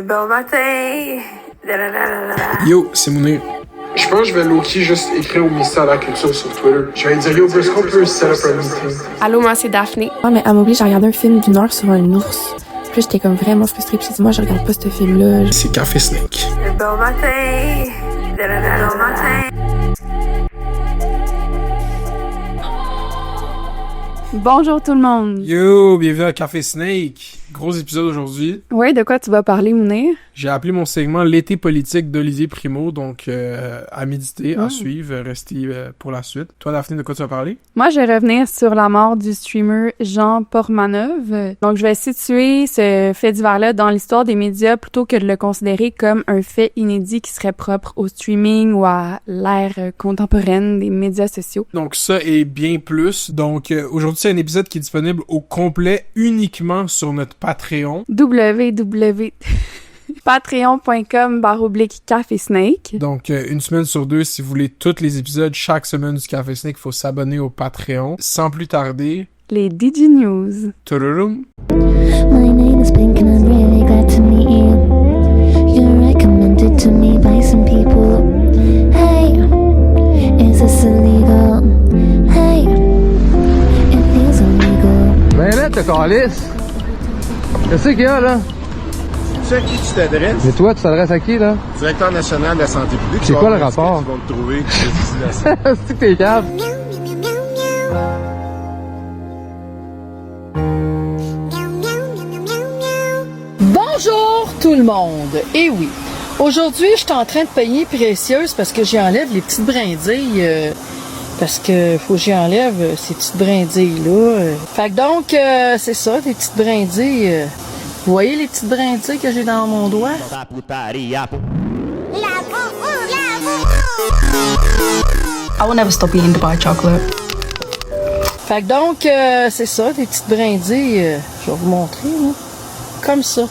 Bon matin. Yo, c'est Mounir. Je pense que je vais low-key juste écrire au ministère de la Culture sur Twitter. Je vais dire, yo, est-ce qu'on peut set up un meeting? Allô, moi, c'est Daphné. Ouais, mais elle m'oblige à regarder un film d'une heure sur un ours. Puis j'étais comme vraiment frustrée. Puis j'ai dit, moi, je regarde pas ce film-là. C'est Café Snake. Bon matin. Bon matin. Bonjour tout le monde! Yo, bienvenue à Café Snake. Gros épisode aujourd'hui. Oui, de quoi tu vas parler, Mounir? J'ai appelé mon segment L'été politique d'Olivier Primo, donc à méditer, à suivre, restez pour la suite. Toi, Daphné, de quoi tu vas parler? Moi, je vais revenir sur la mort du streamer Jean Portmanov. Donc, je vais situer ce fait divers-là dans l'histoire des médias plutôt que de le considérer comme un fait inédit qui serait propre au streaming ou à l'ère contemporaine des médias sociaux. Donc ça et bien plus. Donc aujourd'hui, c'est un épisode qui est disponible au complet uniquement sur notre Patreon. Patreon.com/Café Snake. Donc, une semaine sur deux, si vous voulez tous les épisodes, chaque semaine du Café Snake, il faut s'abonner au Patreon. Sans plus tarder... Les DJ News. Tururum. My name is Pink and I'm really glad to meet you. You're recommended to me by some people. Hey, is this illegal? Hey, it feels illegal. Ben là, t'as calisse. Qu'est-ce qu'il y a, là? Tu sais à qui tu t'adresses? Mais toi, tu t'adresses à qui, là? Directeur national de la santé publique. C'est quoi le rapport? Ils vont te trouver. C'est que t'es capable. Bonjour tout le monde! Et oui, aujourd'hui, je suis en train de payer précieuse parce que j'enlève les petites brindilles. Parce que faut que j'enlève ces petites brindilles-là. Fait que donc, c'est ça, des petites brindilles. Vous voyez les petites brindilles que j'ai dans mon doigt? I will never stop eating Dubai chocolate. Fait que donc, c'est ça, des petites brindilles. Je vais vous montrer, là. Comme ça.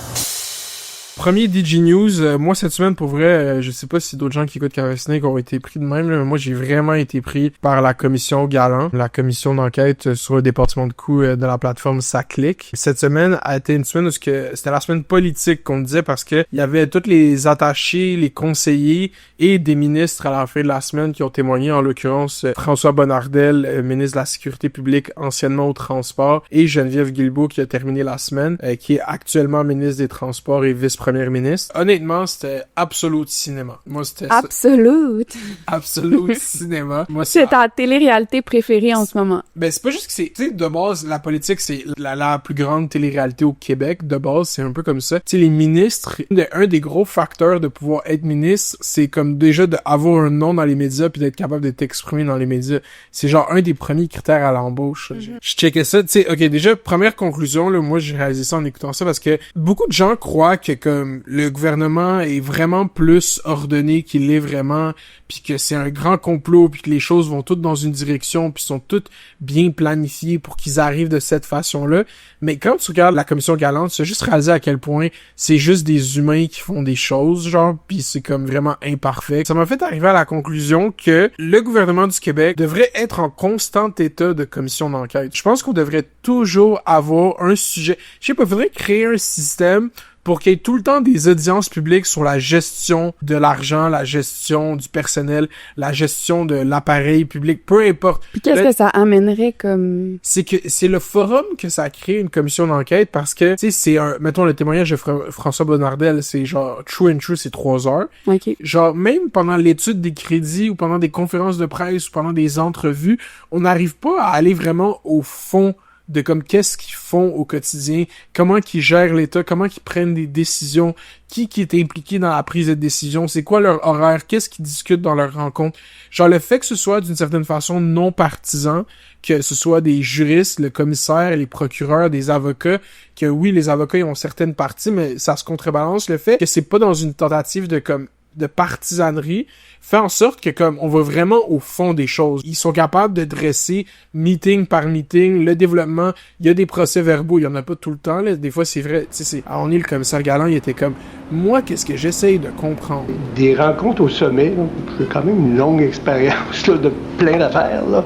Premier DJ News, moi cette semaine pour vrai, je sais pas si d'autres gens qui écoutent Café Snake ont été pris de même, là, mais moi j'ai vraiment été pris par la commission Galant, la commission d'enquête sur le département de coûts de la plateforme SaClic. Cette semaine a été une semaine où c'était la semaine politique qu'on disait parce que il y avait tous les attachés, les conseillers et des ministres à la fin de la semaine qui ont témoigné, en l'occurrence François Bonnardel, ministre de la Sécurité publique anciennement au transport, et Geneviève Guilbeault qui a terminé la semaine, qui est actuellement ministre des Transports et vice-première ministre. Honnêtement, c'était absolute cinéma. Moi, c'était Absolute. absolute cinéma. Moi, C'est ta télé-réalité préférée en ce moment. Ben, c'est pas juste que c'est, tu sais, de base, la politique, c'est la plus grande télé-réalité au Québec. De base, c'est un peu comme ça. Tu sais, les ministres, un des gros facteurs de pouvoir être ministre, c'est comme déjà d'avoir un nom dans les médias puis d'être capable de t'exprimer dans les médias. C'est genre un des premiers critères à l'embauche. Je checkais ça, tu sais, ok, déjà, première conclusion, là, moi, j'ai réalisé ça en écoutant ça parce que beaucoup de gens croient que comme le gouvernement est vraiment plus ordonné qu'il l'est vraiment, puis que c'est un grand complot, puis que les choses vont toutes dans une direction, puis sont toutes bien planifiées pour qu'ils arrivent de cette façon-là. Mais quand tu regardes la commission Galante, tu as juste réalisé à quel point c'est juste des humains qui font des choses, genre, puis c'est comme vraiment imparfait. Ça m'a fait arriver à la conclusion que le gouvernement du Québec devrait être en constant état de commission d'enquête. Je pense qu'on devrait toujours avoir un sujet. Je sais pas, il faudrait créer un système pour qu'il y ait tout le temps des audiences publiques sur la gestion de l'argent, la gestion du personnel, la gestion de l'appareil public, peu importe. Puis qu'est-ce que ça amènerait comme... C'est que c'est le forum que ça a créé une commission d'enquête parce que, tu sais, c'est un... Mettons le témoignage de François Bonnardel, c'est genre true and true, c'est 3 heures. OK. Genre, même pendant l'étude des crédits ou pendant des conférences de presse ou pendant des entrevues, on n'arrive pas à aller vraiment au fond de comme qu'est-ce qu'ils font au quotidien, comment qu'ils gèrent l'État, comment qu'ils prennent des décisions, qui est impliqué dans la prise de décision, c'est quoi leur horaire, qu'est-ce qu'ils discutent dans leurs rencontres. Genre le fait que ce soit d'une certaine façon non partisan, que ce soit des juristes, le commissaire, les procureurs, des avocats, que oui, les avocats ils ont certaines parties, mais ça se contrebalance le fait que c'est pas dans une tentative de partisanerie, fait en sorte que comme on va vraiment au fond des choses. Ils sont capables de dresser meeting par meeting, le développement, il y a des procès-verbaux, il y en a pas tout le temps, là. Des fois c'est vrai, tu sais, on est le commissaire Galant, il était comme moi, qu'est-ce que j'essaye de comprendre? Des rencontres au sommet, là, j'ai quand même une longue expérience là, de plein d'affaires, là.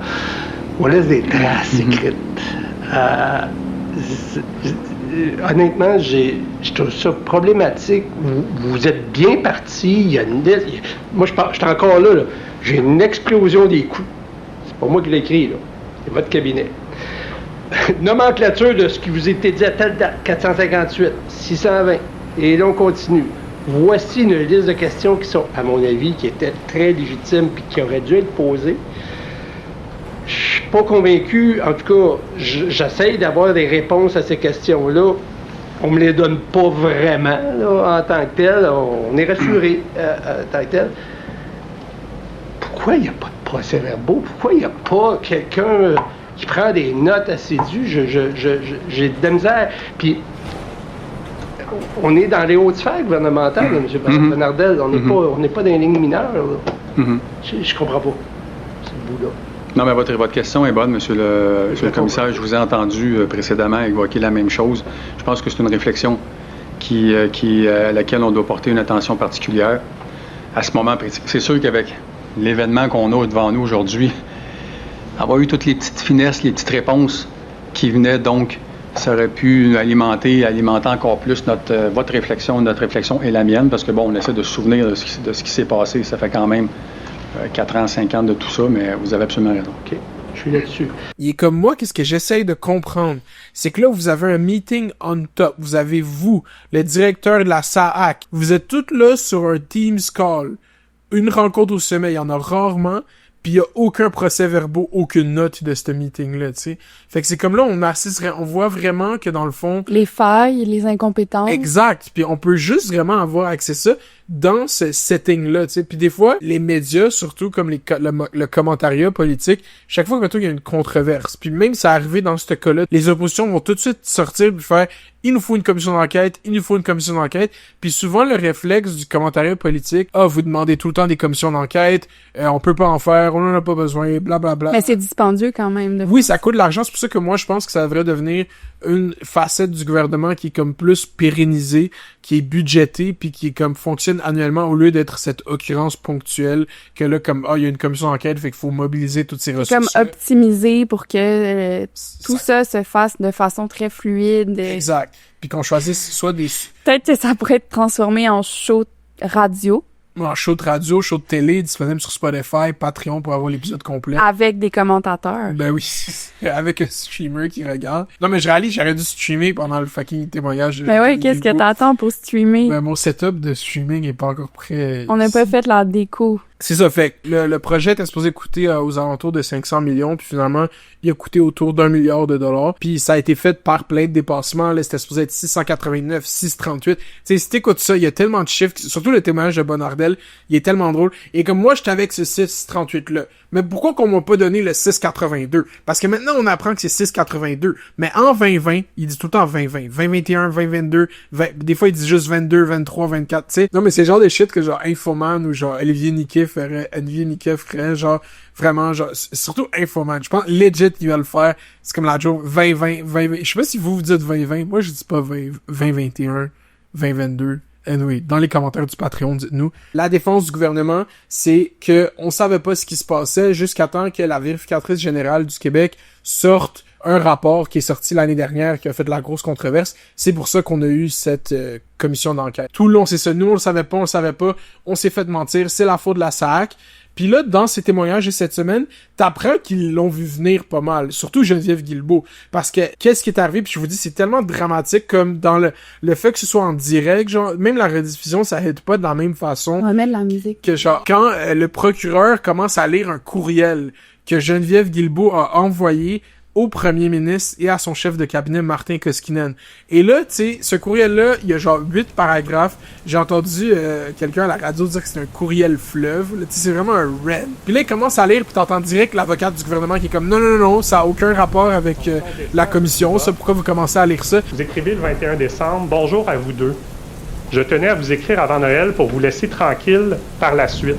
On laisse des traces écrites. honnêtement, je trouve ça problématique. Vous êtes bien parti. Il y a moi, je suis encore là. J'ai une explosion des coûts. C'est pas moi qui l'ai écrit, là. C'est votre cabinet. Nomenclature de ce qui vous était dit à telle date, 458, 620. Et là, on continue. Voici une liste de questions qui sont, à mon avis, qui étaient très légitimes et qui auraient dû être posées. Je suis pas convaincu. En tout cas, j'essaye d'avoir des réponses à ces questions-là. On me les donne pas vraiment, là, en tant que tel. On est rassuré en tant que tel. Pourquoi il n'y a pas de procès-verbaux? Pourquoi il n'y a pas quelqu'un qui prend des notes assidus? J'ai de la misère. Puis, on est dans les hautes sphères gouvernementales, M. Bonnardel. On n'est pas dans les lignes mineures. Je comprends pas ce bout-là. Non, mais votre question est bonne, monsieur le commissaire. Je vous ai entendu précédemment évoquer la même chose. Je pense que c'est une réflexion à laquelle on doit porter une attention particulière à ce moment précis. C'est sûr qu'avec l'événement qu'on a devant nous aujourd'hui, avoir eu toutes les petites finesses, les petites réponses qui venaient, donc, ça aurait pu alimenter encore plus votre réflexion, notre réflexion et la mienne, parce que, bon, on essaie de se souvenir de ce qui s'est passé. Ça fait quand même 4 ans, 5 ans de tout ça, mais vous avez absolument raison. OK. Je suis là-dessus. Il est comme moi, qu'est-ce que j'essaye de comprendre? C'est que là, vous avez un meeting on top. Vous avez vous, le directeur de la SAAC. Vous êtes tous là sur un Teams call. Une rencontre au sommet, il y en a rarement. Puis il y a aucun procès-verbaux, aucune note de ce meeting-là, tu sais. Fait que c'est comme là, on voit vraiment que dans le fond... Les failles, les incompétences. Exact. Puis on peut juste vraiment avoir accès à ça dans ce setting-là, tu sais. Puis des fois, les médias, surtout comme le commentariat politique, chaque fois qu'il y a une controverse, puis même ça arrivé dans ce cas-là, les oppositions vont tout de suite sortir et faire « Il nous faut une commission d'enquête, il nous faut une commission d'enquête », puis souvent le réflexe du commentariat politique « Ah, vous demandez tout le temps des commissions d'enquête, on peut pas en faire, on en a pas besoin, blablabla. » Mais c'est dispendieux quand même. Oui, ça coûte de l'argent, c'est pour ça que moi je pense que ça devrait devenir une facette du gouvernement qui est comme plus pérennisée, qui est budgétée, puis qui est comme fonctionne annuellement au lieu d'être cette occurrence ponctuelle que là, comme, il y a une commission d'enquête, fait qu'il faut mobiliser toutes ces ressources. Comme optimiser pour que tout ça se fasse de façon très fluide. Exact. Puis qu'on choisisse soit des... Peut-être que ça pourrait être transformé en show radio. En show de radio, show de télé, disponible sur Spotify, Patreon pour avoir l'épisode complet. Avec des commentateurs. Ben oui. Avec un streamer qui regarde. Non, mais je réalise, j'aurais dû streamer pendant le fucking témoignage. Ben oui, qu'est-ce que t'attends pour streamer? Ben mon setup de streaming est pas encore prêt. On n'a pas fait la déco. C'est ça, fait que le projet était supposé coûter aux alentours de 500 millions, puis finalement, il a coûté autour d'1 milliard de dollars, puis ça a été fait par plein de dépassements, là, c'était supposé être 689, 638, tu sais, si t'écoutes ça, il y a tellement de chiffres, surtout le témoignage de Bonnardel, il est tellement drôle, et comme moi, j'étais avec ce 638-là, mais pourquoi qu'on m'a pas donné le 682? Parce que maintenant, on apprend que c'est 682, mais en 2020, il dit tout le temps 2020, 2021, 2022, des fois, il dit juste 22, 23, 24, tu sais. Non, mais c'est genre des shit que genre Infoman ou genre Olivier Niquet ferait, genre, vraiment, genre, surtout Infoman. Je pense, legit, il va le faire. C'est comme la joke 2020, 2020. Je sais pas si vous dites 2020. Moi, je dis pas 2021, 2022. Anyway, dans les commentaires du Patreon, dites-nous. La défense du gouvernement, c'est que on savait pas ce qui se passait jusqu'à temps que la vérificatrice générale du Québec sorte un rapport qui est sorti l'année dernière, qui a fait de la grosse controverse. C'est pour ça qu'on a eu cette commission d'enquête. Tout le long, c'est ça. Nous, on le savait pas. On s'est fait mentir. C'est la faute de la SAAC. Puis là, dans ces témoignages de cette semaine, t'apprends qu'ils l'ont vu venir pas mal. Surtout Geneviève Guilbeault. Parce que, qu'est-ce qui est arrivé? Puis je vous dis, c'est tellement dramatique comme dans le fait que ce soit en direct. Genre, même la rediffusion, ça aide pas de la même façon. On va mettre de la musique. Que genre, quand le procureur commence à lire un courriel que Geneviève Guilbeault a envoyé au premier ministre et à son chef de cabinet, Martin Koskinen. Et là, tu sais, ce courriel-là, il y a genre 8 paragraphes. J'ai entendu quelqu'un à la radio dire que c'est un courriel fleuve. Tu sais, c'est vraiment un red. Puis là, il commence à lire, puis t'entends direct l'avocate du gouvernement qui est comme « Non, ça a aucun rapport avec la commission. Ça, pourquoi vous commencez à lire ça? » Vous écrivez le 21 décembre « Bonjour à vous deux. Je tenais à vous écrire avant Noël pour vous laisser tranquille par la suite.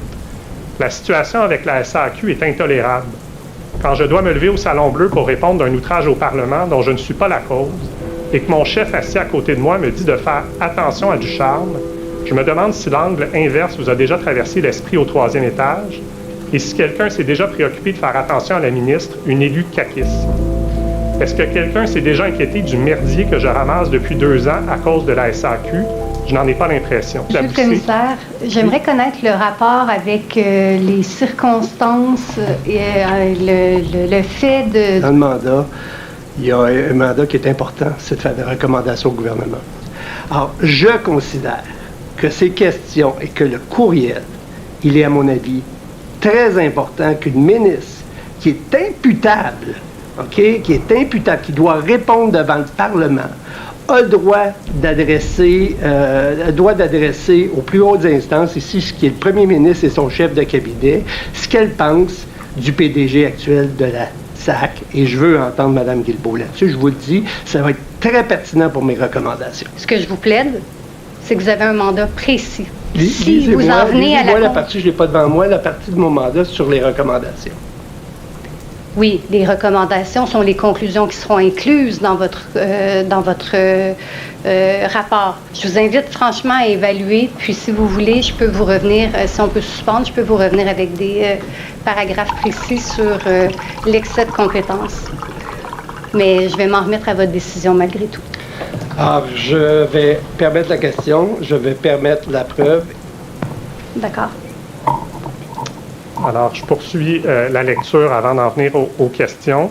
La situation avec la SAQ est intolérable. Quand je dois me lever au Salon Bleu pour répondre d'un outrage au Parlement dont je ne suis pas la cause, et que mon chef assis à côté de moi me dit de faire attention à du charme, je me demande si l'angle inverse vous a déjà traversé l'esprit au 3e étage, et si quelqu'un s'est déjà préoccupé de faire attention à la ministre, une élue caquiste. Est-ce que quelqu'un s'est déjà inquiété du merdier que je ramasse depuis 2 ans à cause de la SAQ? Je n'en ai pas l'impression. Monsieur le commissaire, j'aimerais connaître le rapport avec les circonstances et le fait de... Dans le mandat, il y a un mandat qui est important, c'est de faire des recommandations au gouvernement. Alors, je considère que ces questions et que le courriel, il est, à mon avis, très important qu'une ministre qui est imputable, qui doit répondre devant le Parlement, a le droit d'adresser aux plus hautes instances, ici, ce qui est le premier ministre et son chef de cabinet, ce qu'elle pense du PDG actuel de la SAC. Et je veux entendre Mme Guilbeault là-dessus. Je vous le dis, ça va être très pertinent pour mes recommandations. Ce que je vous plaide, c'est que vous avez un mandat précis. Si vous en venez à la partie, je ne l'ai pas devant moi, la partie de mon mandat sur les recommandations. Oui, les recommandations sont les conclusions qui seront incluses dans votre rapport. Je vous invite franchement à évaluer, puis si vous voulez, je peux vous revenir, si on peut suspendre, je peux vous revenir avec des paragraphes précis sur l'excès de compétences. Mais je vais m'en remettre à votre décision malgré tout. Alors, je vais permettre la question, je vais permettre la preuve. D'accord. Alors, je poursuis la lecture avant d'en venir aux questions.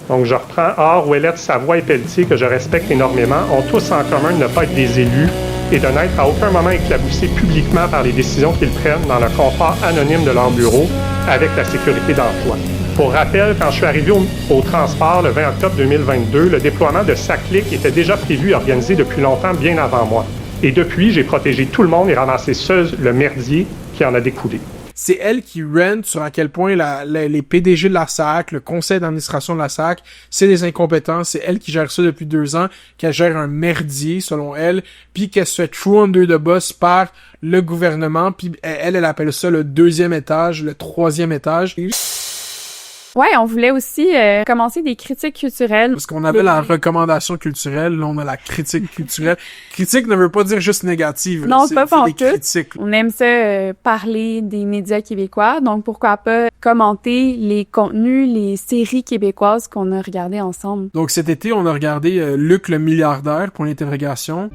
Donc, je reprends. Or, Ouellette, Savoie et Pelletier, que je respecte énormément, ont tous en commun de ne pas être des élus et de n'être à aucun moment éclaboussés publiquement par les décisions qu'ils prennent dans le confort anonyme de leur bureau avec la sécurité d'emploi. Pour rappel, quand je suis arrivé au transport le 20 octobre 2022, le déploiement de SACLIC était déjà prévu et organisé depuis longtemps, bien avant moi. Et depuis, j'ai protégé tout le monde et ramassé seul le merdier qui en a découlé. C'est elle qui rante sur à quel point les PDG de la SAC, le conseil d'administration de la SAC, c'est des incompétents. C'est elle qui gère ça depuis 2 ans, qu'elle gère un merdier, selon elle, puis qu'elle se fait throw under the bus par le gouvernement, puis elle appelle ça le 2e étage, le 3e étage. Ouais, on voulait aussi commencer des critiques culturelles. Parce qu'on avait la recommandation culturelle, là, on a la critique culturelle. Critique ne veut pas dire juste négative. Non, c'est pas des critiques. On aime ça parler des médias québécois, donc pourquoi pas commenter les contenus, les séries québécoises qu'on a regardées ensemble. Donc cet été, on a regardé Luc le milliardaire, point d'interrogation.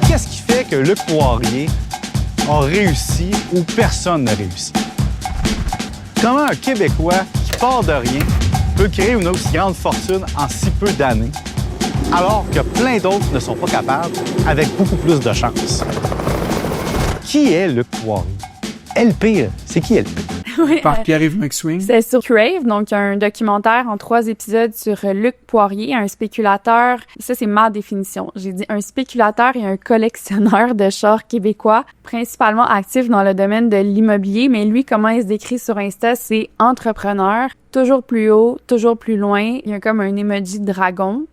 Qu'est-ce qui fait que Luc Poirier a réussi ou personne n'a réussi? Comment un Québécois qui part de rien peut créer une aussi grande fortune en si peu d'années, alors que plein d'autres ne sont pas capables avec beaucoup plus de chance? Qui est Luc Poirier? LP, c'est qui LP? Oui, par Pierre-Yves McSween. C'est sur Crave, donc un documentaire en 3 épisodes sur Luc Poirier, un spéculateur, ça c'est ma définition, j'ai dit un spéculateur et un collectionneur de chars québécois, principalement actif dans le domaine de l'immobilier, mais lui, comment il se décrit sur Insta, c'est entrepreneur, toujours plus haut, toujours plus loin, il y a comme un emoji dragon.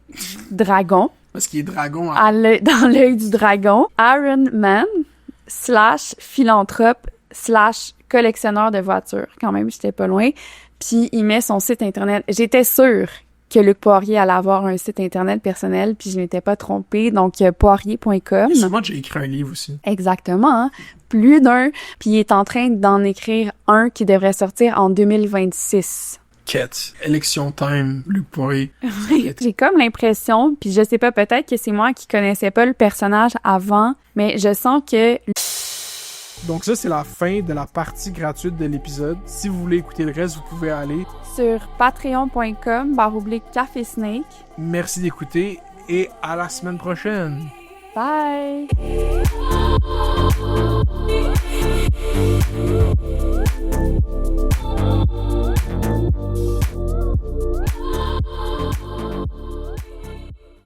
Parce qu'il est dragon. Dans l'œil du dragon. Iron Man / philanthrope / collectionneur de voitures. Quand même, j'étais pas loin. Puis, il met son site Internet. J'étais sûre que Luc Poirier allait avoir un site Internet personnel, puis je m'étais pas trompée. Donc, poirier.com. Sûrement, j'ai écrit un livre aussi. Exactement, hein? Plus d'un. Puis, il est en train d'en écrire un qui devrait sortir en 2026. Quête. Élection time, Luc Poirier. J'ai comme l'impression, puis je sais pas, peut-être que c'est moi qui connaissais pas le personnage avant, mais je sens que... Donc ça, c'est la fin de la partie gratuite de l'épisode. Si vous voulez écouter le reste, vous pouvez aller sur patreon.com/Café Snake. Merci d'écouter et à la semaine prochaine. Bye!